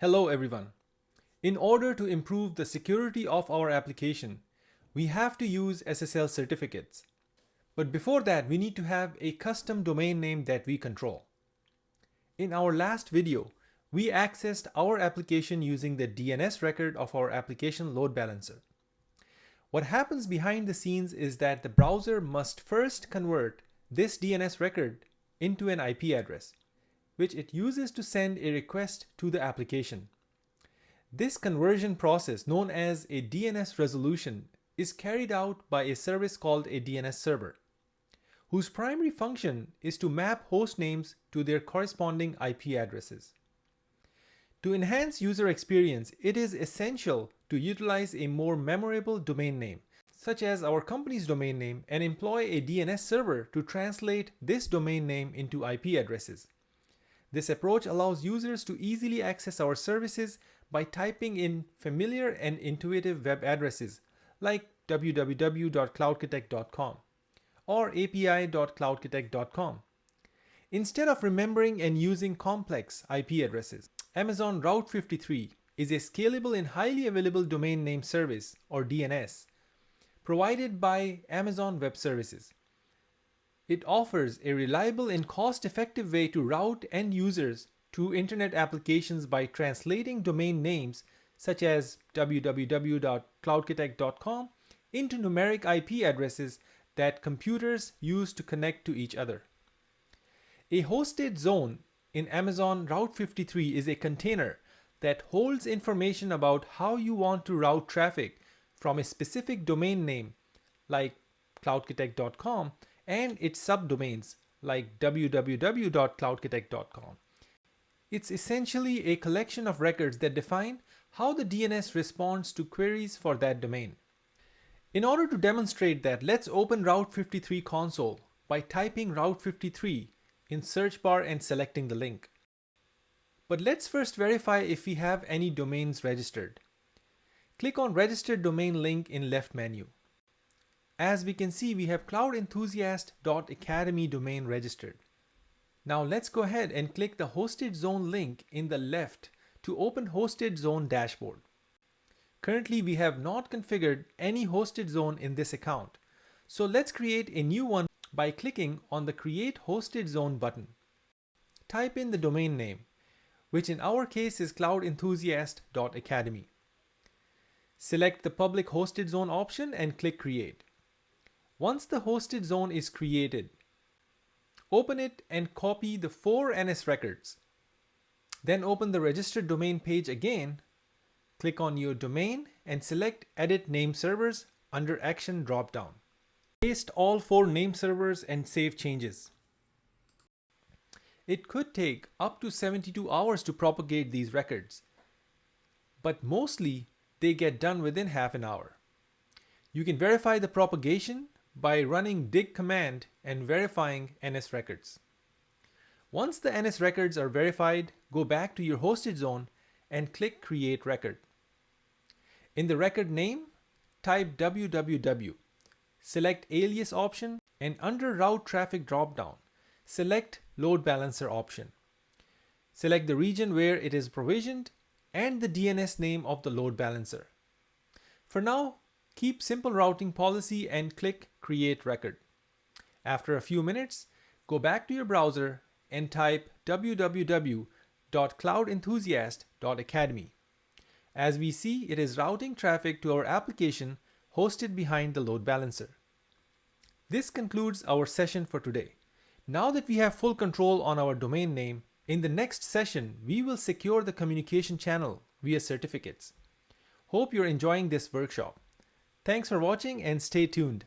Hello everyone. In order to improve the security of our application, we have to use SSL certificates. But before that, we need to have a custom domain name that we control. In our last video, we accessed our application using the DNS record of our application load balancer. What happens behind the scenes is that the browser must first convert this DNS record into an IP address, which it uses to send a request to the application. This conversion process, known as a DNS resolution, is carried out by a service called a DNS server, whose primary function is to map host names to their corresponding IP addresses. To enhance user experience, it is essential to utilize a more memorable domain name, such as our company's domain name, and employ a DNS server to translate this domain name into IP addresses. This approach allows users to easily access our services by typing in familiar and intuitive web addresses like www.cloudconnect.com or api.cloudconnect.com. Instead of remembering and using complex IP addresses, Amazon Route53 is a scalable and highly available domain name service, or DNS, provided by Amazon Web Services. It offers a reliable and cost-effective way to route end users to internet applications by translating domain names such as www.cloudconnect.com into numeric IP addresses that computers use to connect to each other. A hosted zone in Amazon Route53 is a container that holds information about how you want to route traffic from a specific domain name like cloudconnect.com and its subdomains like www.cloudconnect.com. It's essentially a collection of records that define how the DNS responds to queries for that domain. In order to demonstrate that, let's open Route53 console by typing Route53 in search bar and selecting the link. But let's first verify if we have any domains registered. Click on Registered Domain link in left menu. As we can see, we have cloudenthusiast.academy domain registered. Now let's go ahead and click the Hosted Zone link in the left to open Hosted Zone dashboard. Currently, we have not configured any hosted zone in this account. So let's create a new one by clicking on the Create Hosted Zone button. Type in the domain name, which in our case is cloudenthusiast.academy. Select the Public Hosted Zone option and click Create. Once the hosted zone is created, open it and copy the 4 NS records. Then open the registered domain page again, click on your domain and select Edit Name Servers under Action dropdown. Paste all 4 name servers and save changes. It could take up to 72 hours to propagate these records, but mostly they get done within half an hour. You can verify the propagation by running dig command and verifying NS records. Once the NS records are verified, go back to your hosted zone and click Create Record. In the record name, type www. Select Alias option and under Route Traffic dropdown, select Load Balancer option. Select the region where it is provisioned and the DNS name of the load balancer. For now, keep simple routing policy and click Create Record. After a few minutes, go back to your browser and type www.cloudenthusiast.academy. As we see, it is routing traffic to our application hosted behind the load balancer. This concludes our session for today. Now that we have full control on our domain name, in the next session, we will secure the communication channel via certificates. Hope you're enjoying this workshop. Thanks for watching and stay tuned.